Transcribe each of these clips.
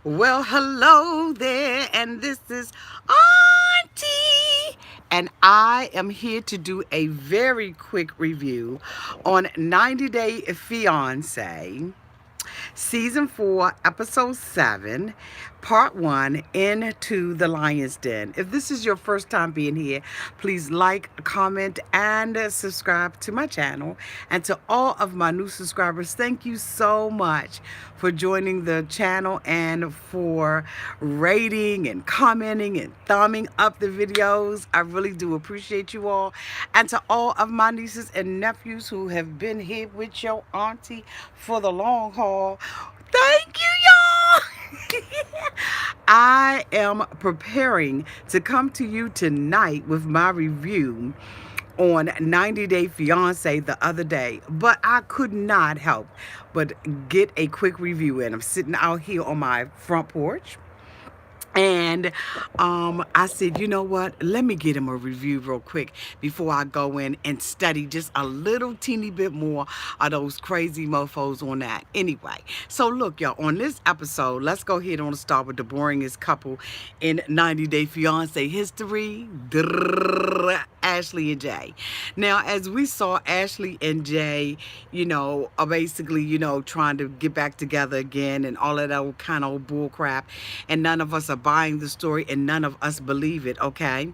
Well, hello there, and this is Auntie, and I am here to do a very quick review on 90 Day Fiance, Season 4, Episode 7, Part 1, Into the Lion's Den. If this is your first time being here, please like, comment, and subscribe to my channel. And to all of my new subscribers, thank you so much for joining the channel and for rating and commenting and thumbing up the videos. I really do appreciate you all. And to all of my nieces and nephews who have been here with your auntie for the long haul, thank you, y'all. I am preparing to come to you tonight with my review on 90 Day Fiance the other day, but I could not help but get a quick review in. I'm sitting out here on my front porch. And I said, you know what? Let me get him a review real quick before I go in and study just a little teeny bit more of those crazy mofos on that. Anyway, so look, y'all, on this episode, let's go ahead and start with the boringest couple in 90 Day Fiance history. Ashley and Jay. Now, as we saw, Ashley and Jay, are basically, trying to get back together again and all of that old kind of bull crap. And none of us are buying the story and none of us believe it, okay?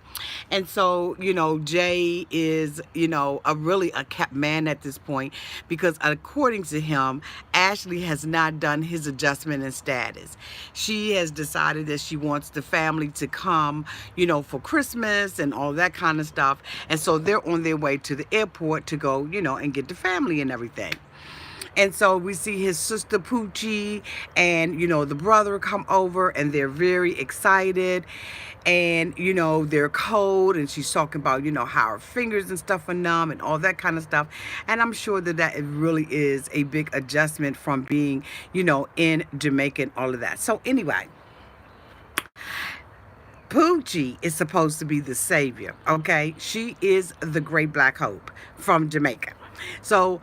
And so, Jay is, a kept man at this point because according to him, Ashley has not done his adjustment in status. She has decided that she wants the family to come, for Christmas and all that kind of stuff. And so they're on their way to the airport to go, and get the family and everything. And so we see his sister Poochie and, the brother come over and they're very excited. And, they're cold and she's talking about, how her fingers and stuff are numb and all that kind of stuff. And I'm sure that it really is a big adjustment from being, in Jamaica and all of that. So anyway, Poochie is supposed to be the savior, okay? She is the great black hope from Jamaica. So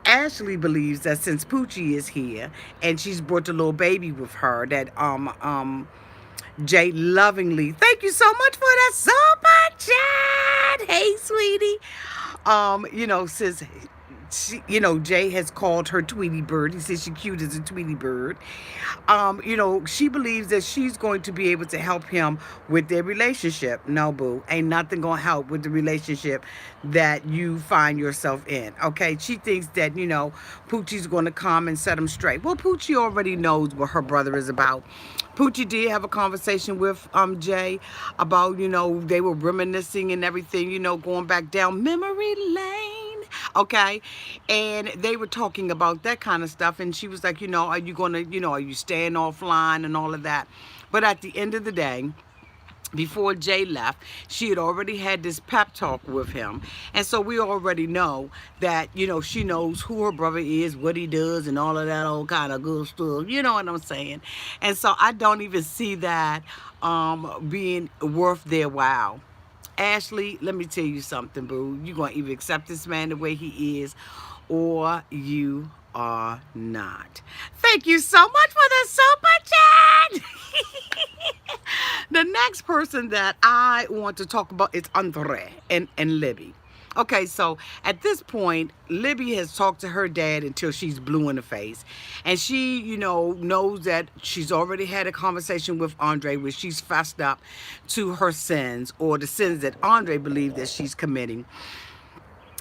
Ashley believes that since Poochie is here and she's brought the little baby with her, that Jay lovingly, thank you so much for that super chat. Hey, sweetie. Says Jay has called her Tweety Bird. He says she's cute as a Tweety Bird. She believes that she's going to be able to help him with their relationship. No, boo. Ain't nothing going to help with the relationship that you find yourself in. Okay? She thinks that, Poochie's going to come and set him straight. Well, Poochie already knows what her brother is about. Poochie did have a conversation with Jay about, they were reminiscing and everything, going back down memory lane. Okay, and they were talking about that kind of stuff, and she was like, are you gonna, are you staying offline and all of that? But at the end of the day, before Jay left, she had already had this pep talk with him. And so we already know that, she knows who her brother is, what he does, and all of that old kind of good stuff. You know what I'm saying? And so I don't even see that being worth their while. Ashley, let me tell you something, boo. You're going to either accept this man the way he is or you are not. Thank you so much for the super chat. The next person that I want to talk about is Andre and Libby. Okay, so at this point, Libby has talked to her dad until she's blue in the face. And she, knows that she's already had a conversation with Andre where she's fessed up to her sins or the sins that Andre believes that she's committing.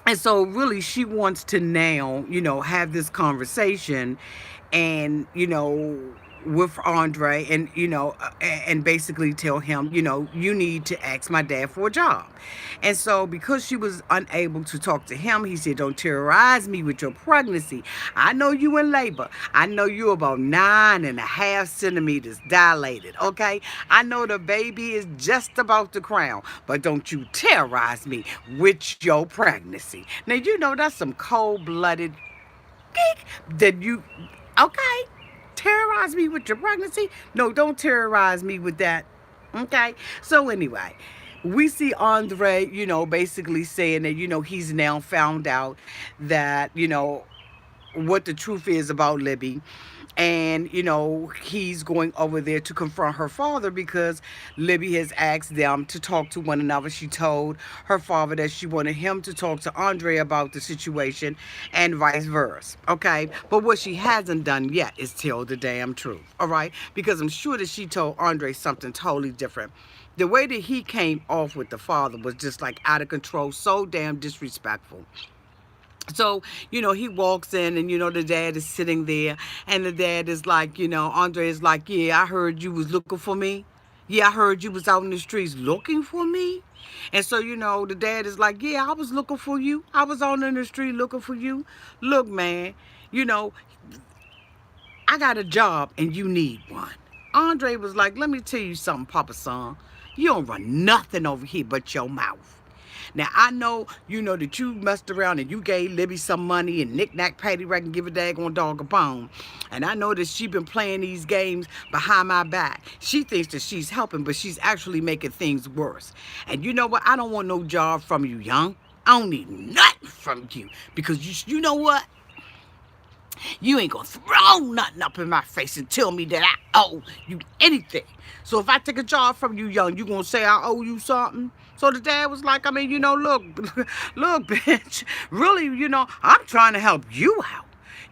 And so really she wants to now, have this conversation and, with Andre and, and basically tell him, you need to ask my dad for a job. And so because she was unable to talk to him, he said, don't terrorize me with your pregnancy. I know you in labor. I know you're about 9.5 centimeters dilated, okay? I know the baby is just about to crown, but don't you terrorize me with your pregnancy. Now, that's some cold-blooded that you, okay? Terrorize me with your pregnancy? No, don't terrorize me with that. Okay? So anyway, we see Andre, basically saying that, he's now found out that, what the truth is about Libby. And he's going over there to confront her father because Libby has asked them to talk to one another. She told her father that she wanted him to talk to Andre about the situation and vice versa. Okay, but what she hasn't done yet is tell the damn truth. All right, because I'm sure that she told Andre something totally different. The way that he came off with the father was just like out of control, so damn disrespectful. So, he walks in and, the dad is sitting there and the dad is like, Andre is like, yeah, I heard you was looking for me. Yeah, I heard you was out in the streets looking for me. And so, the dad is like, yeah, I was looking for you. I was out in the street looking for you. Look, man, you know, I got a job and you need one. Andre was like, let me tell you something, Papa Son. You don't run nothing over here but your mouth. Now, I know, that you messed around and you gave Libby some money and knick-knack, patty-rack, and give a daggone dog a bone. And I know that she been playing these games behind my back. She thinks that she's helping, but she's actually making things worse. And you know what? I don't want no job from you, young. I don't need nothing from you. Because you know what? You ain't gonna throw nothing up in my face and tell me that I owe you anything. So if I take a job from you, young, you gonna say I owe you something? So the dad was like, I mean, look, look, bitch, really, I'm trying to help you out.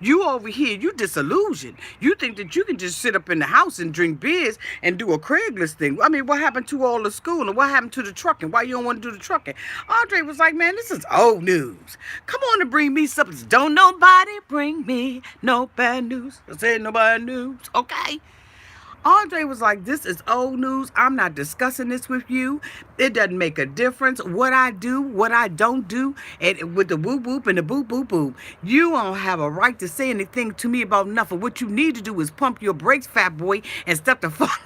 You over here, you disillusioned. You think that you can just sit up in the house and drink beers and do a Craigslist thing. I mean, what happened to all the school and what happened to the trucking? Why you don't want to do the trucking? Andre was like, man, this is old news. Come on and bring me something. Don't nobody bring me no bad news. I said no bad news, okay? Andre was like, this is old news. I'm not discussing this with you. It doesn't make a difference what I do, what I don't do, and with the whoop whoop and the boop boop boop. You don't have a right to say anything to me about nothing. What you need to do is pump your brakes, fat boy, and step the fuck.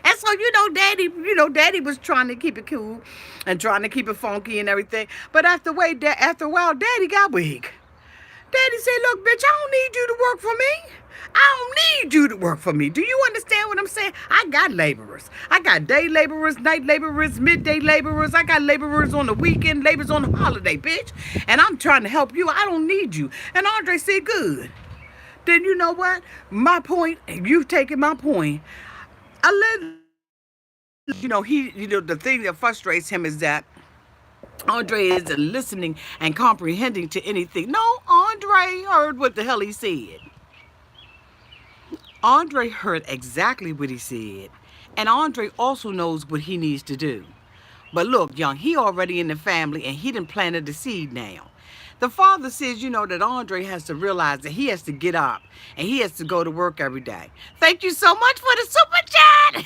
And so, Daddy was trying to keep it cool and trying to keep it funky and everything. But after a while, Daddy got weak. Daddy said, look, bitch, I don't need you to work for me. I don't need you to work for me. Do you understand what I'm saying? I got laborers. I got day laborers, night laborers, midday laborers. I got laborers on the weekend, laborers on the holiday, bitch. And I'm trying to help you. I don't need you. And Andre said, good. Then you know what? My point, you've taken my point. I let, the thing that frustrates him is that Andre isn't listening and comprehending to anything. No, Andre heard what the hell he said. Andre heard exactly what he said. And Andre also knows what he needs to do. But look, young, he already in the family and he done planted the seed now. The father says, that Andre has to realize that he has to get up and he has to go to work every day. Thank you so much for the super chat.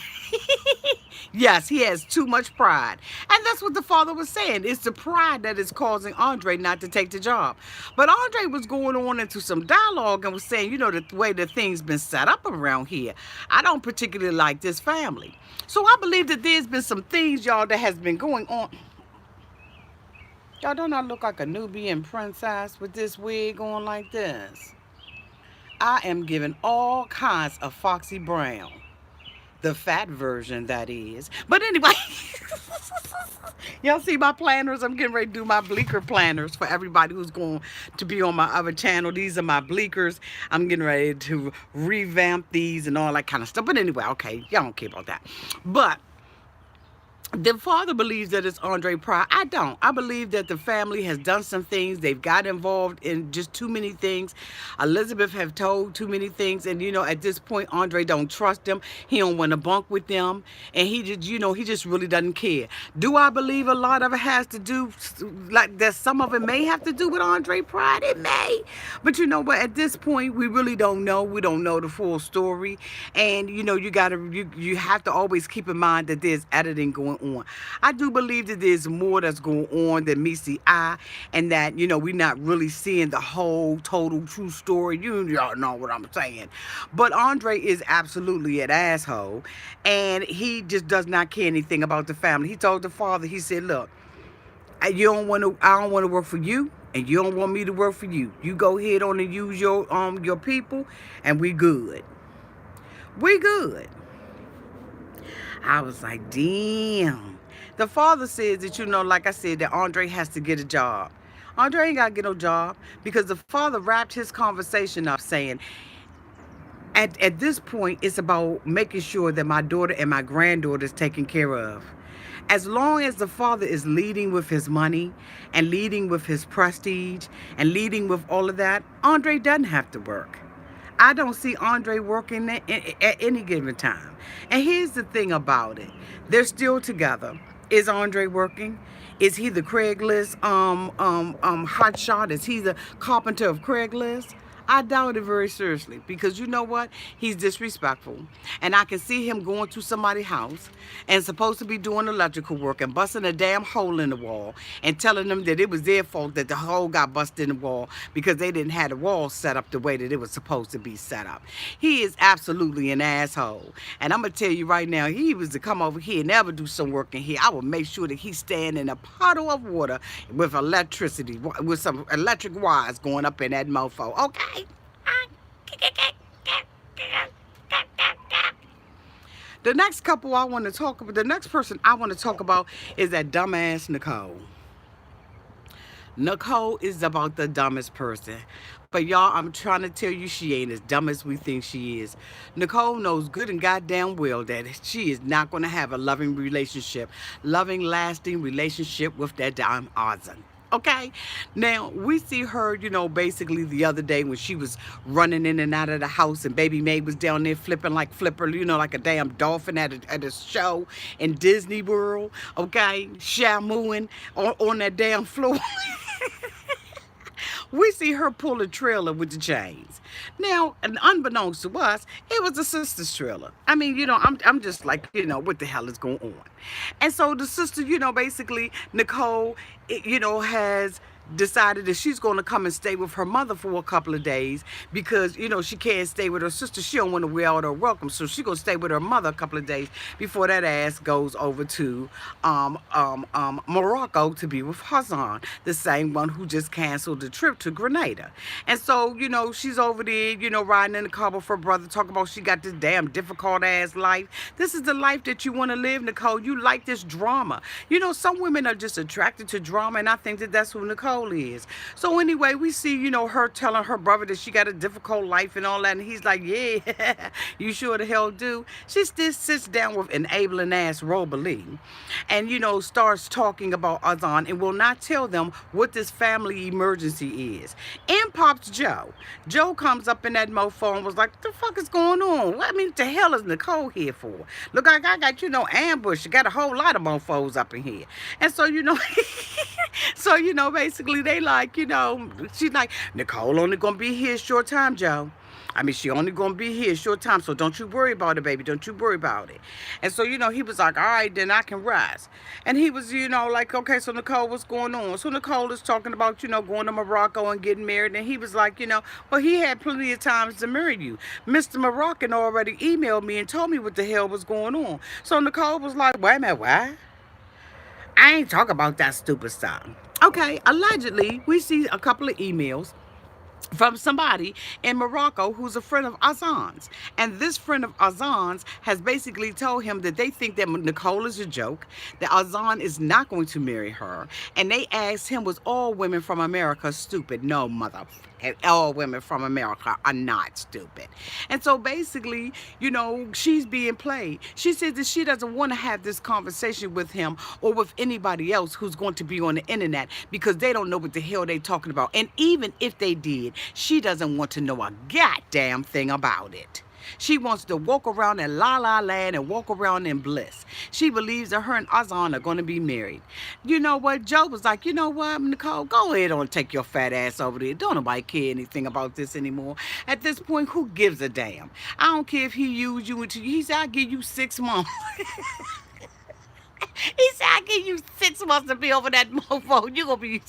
Yes, he has too much pride. And that's what the father was saying. It's the pride that is causing Andre not to take the job. But Andre was going on into some dialogue and was saying, the way the things been set up around here, I don't particularly like this family. So I believe that there's been some things, y'all, that has been going on. Y'all, don't I look like a Nubian princess with this wig on like this? I am giving all kinds of Foxy Brown. The fat version, that is. But anyway, y'all see my planners? I'm getting ready to do my bleaker planners for everybody who's going to be on my other channel. These are my bleakers. I'm getting ready to revamp these and all that kind of stuff. But anyway, okay, y'all don't care about that. But the father believes that it's Andre pride. I don't. I believe that the family has done some things. They've got involved in just too many things. Elizabeth have told too many things. And, at this point, Andre don't trust them. He don't want to bunk with them. And he just, he just really doesn't care. Do I believe a lot of it has to do, like that some of it may have to do with Andre pride? It may. But but at this point, we really don't know. We don't know the full story. And, you have to always keep in mind that there's editing going on. I do believe that there's more that's going on than meets the eye, and that we're not really seeing the whole total true story. Y'all know what I'm saying. But Andre is absolutely an asshole, and he just does not care anything about the family. He told the father, he said, look, I don't want to work for you, and you don't want me to work for you. You go ahead on and use your people, and we good. We good. I was like, damn. The father says that, like I said, that Andre has to get a job. Andre ain't got to get no job because the father wrapped his conversation up saying, at this point, it's about making sure that my daughter and my granddaughter is taken care of. As long as the father is leading with his money and leading with his prestige and leading with all of that, Andre doesn't have to work. I don't see Andre working at any given time. And here's the thing about it. They're still together. Is Andre working? Is he the Craigslist hot shot? Is he the carpenter of Craigslist? I doubt it very seriously because you know what? He's disrespectful. And I can see him going to somebody's house and supposed to be doing electrical work and busting a damn hole in the wall and telling them that it was their fault that the hole got busted in the wall because they didn't have the wall set up the way that it was supposed to be set up. He is absolutely an asshole. And I'm going to tell you right now, he was to come over here and ever do some work in here, I would make sure that he's staying in a puddle of water with electricity, with some electric wires going up in that mofo. Okay? The next couple I want to talk about, the next person I want to talk about is that dumbass Nicole. Nicole is about the dumbest person. But y'all, I'm trying to tell you, she ain't as dumb as we think she is. Nicole knows good and goddamn well that she is not going to have a loving relationship, loving, lasting relationship with that damn Azan. Okay? Now, we see her, basically the other day when she was running in and out of the house and Baby May was down there flipping like Flipper, like a damn dolphin at a show in Disney World. Okay? Shamuing on that damn floor. We see her pull a trailer with the chains. Now, and unbeknownst to us, it was the sister's trailer. I mean, I'm just like, what the hell is going on? And so the sister, basically, Nicole, has decided that she's going to come and stay with her mother for a couple of days because, she can't stay with her sister. She don't want to wear out her welcome. So she's going to stay with her mother a couple of days before that ass goes over to Morocco to be with Azan, the same one who just canceled the trip to Grenada. And so, she's over there, riding in the car with her brother, talking about she got this damn difficult ass life. This is the life that you want to live, Nicole. You like this drama. Some women are just attracted to drama, and I think that that's who Nicole is. So anyway, we see, her telling her brother that she got a difficult life and all that, and he's like, yeah, you sure the hell do. She still sits down with enabling ass Rosalie and, starts talking about Azan and will not tell them what this family emergency is. In pops Joe. Joe comes up in that mofo and was like, what the fuck is going on? What the hell is Nicole here for? Look like I got, ambush. You got a whole lot of mofos up in here. And so, basically they like, she's like, Nicole only gonna be here a short time, Joe. I mean, she only gonna be here a short time, so don't you worry about it, baby. Don't you worry about it. And so, he was like, all right, then I can rest. And he was, like, okay, so Nicole, what's going on? So Nicole is talking about, going to Morocco and getting married. And he was like, well, he had plenty of times to marry you. Mr. Moroccan already emailed me and told me what the hell was going on. So Nicole was like, wait a minute, what? I ain't talking about that stupid stuff. Okay, allegedly, we see a couple of emails from somebody in Morocco who's a friend of Azan's. And this friend of Azan's has basically told him that they think that Nicole is a joke, that Azan is not going to marry her. And they asked him, was all women from America stupid? No, mother. All women from America are not stupid. And so basically, she's being played. She says that she doesn't want to have this conversation with him or with anybody else who's going to be on the internet because they don't know what the hell they're talking about. And even if they did, she doesn't want to know a goddamn thing about it. She wants to walk around in la la land and walk around in bliss. She believes that her and Azan are going to be married. You know what? Joe was like, you know what, Nicole, go ahead and take your fat ass over there. Don't nobody care anything about this anymore. At this point, who gives a damn? I don't care if he used you until he said, I'll give you 6 months. He said, I'll give you 6 months to be over that mofo. You're going to be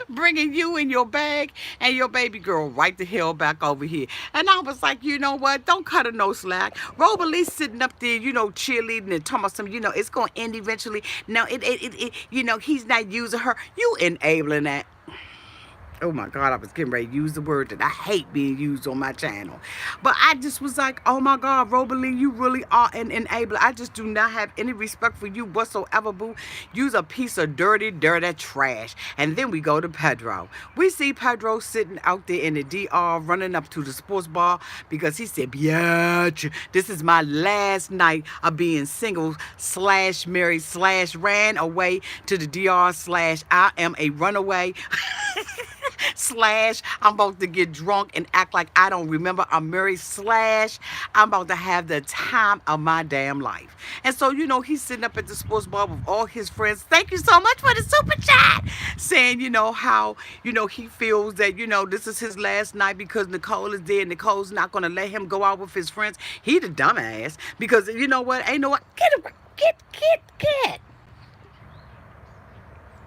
bringing you in your bag and your baby girl right the hell back over here. And I was like, you know what? Don't cut her no slack. Rosalie sitting up there, cheerleading and talking about some, it's going to end eventually. No, he's not using her. You enabling that. Oh my God, I was getting ready to use the word that I hate being used on my channel. But I just was like, oh my God, Robalee, you really are an enabler. I just do not have any respect for you whatsoever, boo. You's a piece of dirty, dirty trash. And then we go to Pedro. We see Pedro sitting out there in the DR, running up to the sports bar because he said, Biatch, this is my last night of being single slash married slash ran away to the DR slash I am a runaway. Slash, I'm about to get drunk and act like I don't remember I'm married. Slash, I'm about to have the time of my damn life. And so, he's sitting up at the sports bar with all his friends. Thank you so much for the super chat. Saying, how, he feels that, this is his last night because Nicole is there. Nicole's not going to let him go out with his friends. He the dumbass. Because, you know what? Ain't no what. Get.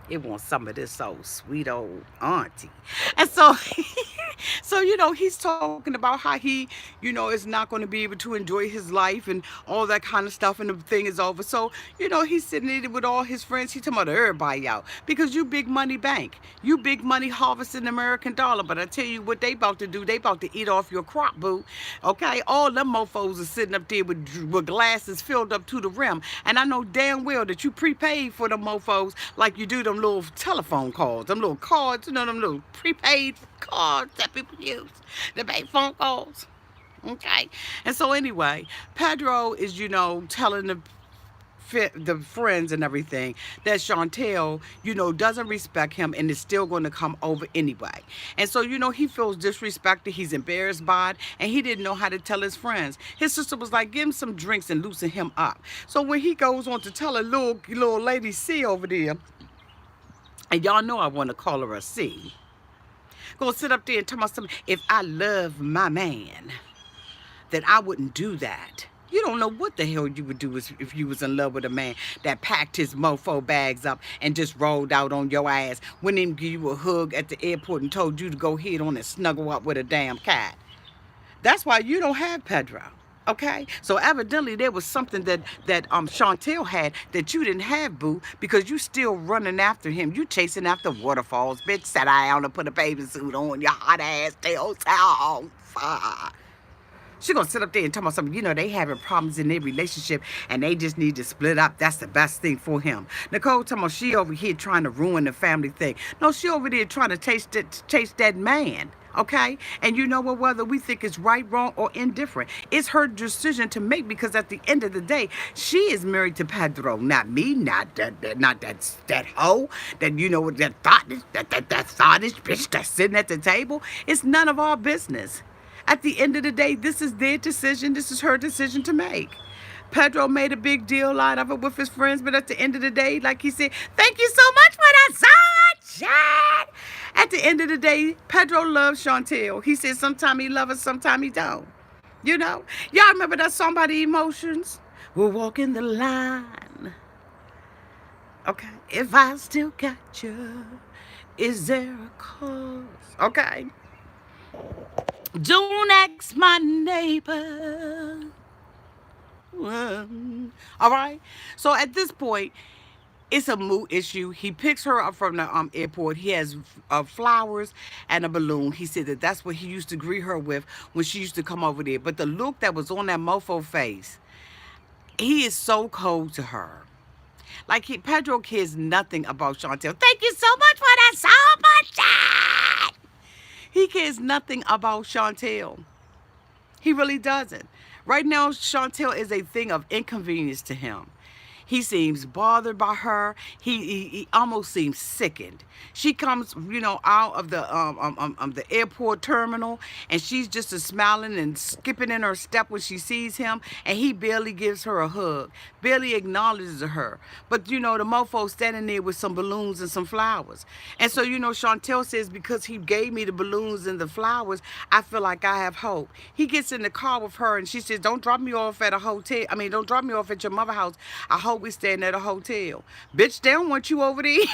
It wants some of this old sweet old auntie. And so, he's talking about how he, is not going to be able to enjoy his life and all that kind of stuff, and the thing is over. So, he's sitting there with all his friends. He's talking about everybody out because you big money bank. You big money harvesting American dollar. But I tell you what they about to do. They about to eat off your crop, boo. Okay? All them mofos are sitting up there with glasses filled up to the rim. And I know damn well that you prepaid for them mofos like you do them little telephone calls, them little cards, them little prepaid cards that people use to pay phone calls. Okay? And so anyway, Pedro is, telling the friends and everything that Chantel, doesn't respect him and is still going to come over anyway. And so, he feels disrespected. He's embarrassed by it, and he didn't know how to tell his friends. His sister was like, give him some drinks and loosen him up. So when he goes on to tell a little lady C over there, and y'all know I want to call her a C, go sit up there and tell me something. If I love my man, then I wouldn't do that. You don't know what the hell you would do if you was in love with a man that packed his mofo bags up and just rolled out on your ass, went in and give you a hug at the airport and told you to go head on and snuggle up with a damn cat. That's why you don't have Pedro. Okay, so evidently there was something that Chantel had that you didn't have, boo, because you still running after him. You chasing after waterfalls, bitch. Sat down and put a baby suit on your hot ass tail on fire. She gonna sit up there and tell me something. They having problems in their relationship and they just need to split up. That's the best thing for him. Nicole tell me she over here trying to ruin the family thing. No, she over there trying to chase that man. Okay? And you know what, whether we think it's right, wrong, or indifferent, it's her decision to make, because at the end of the day, she is married to Pedro, not me, not that hoe, that thoughtish bitch that's sitting at the table. It's none of our business. At the end of the day, this is their decision. This is her decision to make. Pedro made a big deal out of it with his friends, but at the end of the day, like he said, thank you so much for that sunshine. At the end of the day, Pedro loves Chantel. He said sometimes he loves her, sometimes he don't. Y'all remember that song by The Emotions? We're walking the line. Okay. If I still got you, is there a cause? Okay. Don't ask my neighbor. All right. So at this point, it's a mood issue. He picks her up from the airport. He has flowers and a balloon. He said that that's what he used to greet her with when she used to come over there. But the look that was on that mofo face, he is so cold to her. Like Pedro cares nothing about Chantel. Thank you so much for that so much. He cares nothing about Chantel. He really doesn't. Right now, Chantel is a thing of inconvenience to him. He seems bothered by her. He almost seems sickened. She comes, out of the airport terminal, and she's just smiling and skipping in her step when she sees him, and he barely gives her a hug, barely acknowledges her. But, the mofo standing there with some balloons and some flowers. And so, Chantel says, because he gave me the balloons and the flowers, I feel like I have hope. He gets in the car with her, and she says, don't drop me off at a hotel. Don't drop me off at your mother's house. I hope we staying at a hotel. Bitch, they don't want you over there.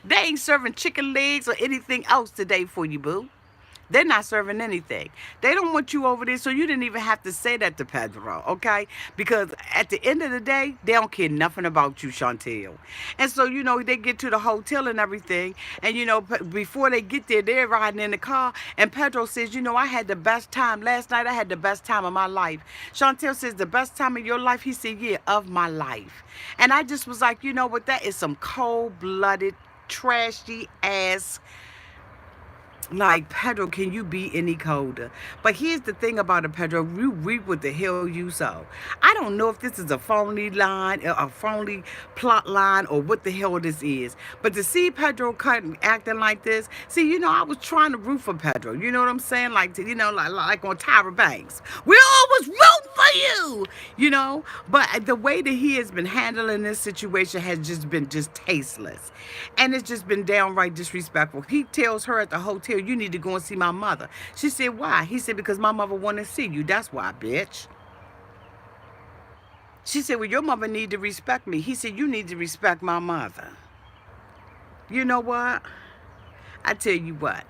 They ain't serving chicken legs or anything else today for you, boo. They're not serving anything. They don't want you over there, so you didn't even have to say that to Pedro, okay? Because at the end of the day, they don't care nothing about you, Chantel. And so, they get to the hotel and everything, and, before they get there, they're riding in the car, and Pedro says, I had the best time. Last night, I had the best time of my life. Chantel says, the best time of your life? He said, yeah, of my life. And I just was like, you know what? That is some cold-blooded, trashy ass. Like, Pedro, can you be any colder? But here's the thing about it, Pedro. You reap what the hell you sow. I don't know if this is a phony line, a phony plot line, or what the hell this is. But to see Pedro acting like this, see, I was trying to root for Pedro. You know what I'm saying? Like, like on Tyra Banks. We always root for you, But the way that he has been handling this situation has just been tasteless. And it's just been downright disrespectful. He tells her at the hotel, you need to go and see my mother. She said, why? He said, because my mother want to see you. That's why, bitch. She said, well, your mother need to respect me. He said, you need to respect my mother. You know what? I tell you what.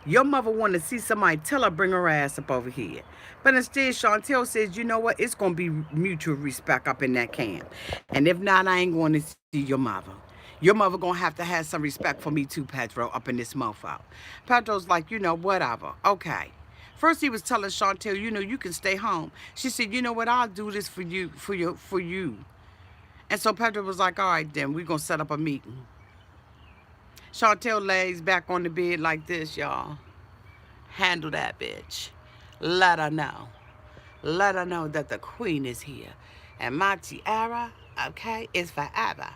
Your mother want to see somebody, tell her bring her ass up over here. But instead, Chantel says, you know what? It's going to be mutual respect up in that camp. And if not, I ain't going to see your mother. Your mother going to have some respect for me too, Pedro, up in this mofo. Pedro's like, whatever. Okay. First, he was telling Chantel, you can stay home. She said, you know what? I'll do this for you, for you. And so Pedro was like, all right, then. We're going to set up a meeting. Chantel lays back on the bed like this, y'all. Handle that bitch. Let her know. Let her know that the queen is here. And my tiara, okay, is forever.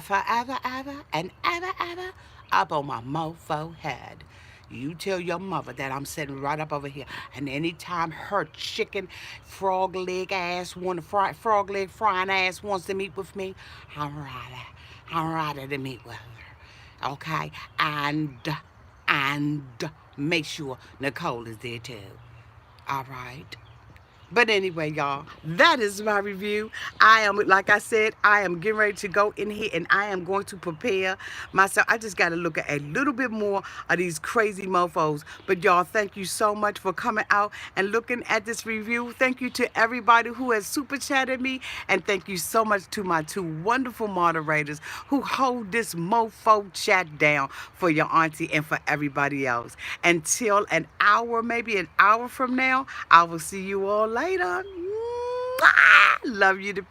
Forever, ever, and ever, up on my mofo head. You tell your mother that I'm sitting right up over here. And anytime her chicken frog leg frying ass wants to meet with me, I'm ready to meet with her. Okay? And make sure Nicole is there too. All right? But anyway, y'all, that is my review. Like I said, I am getting ready to go in here and I am going to prepare myself. I just got to look at a little bit more of these crazy mofos. But y'all, thank you so much for coming out and looking at this review. Thank you to everybody who has super chatted me. And thank you so much to my two wonderful moderators who hold this mofo chat down for your auntie and for everybody else. Until maybe an hour from now, I will see you all later. Love you to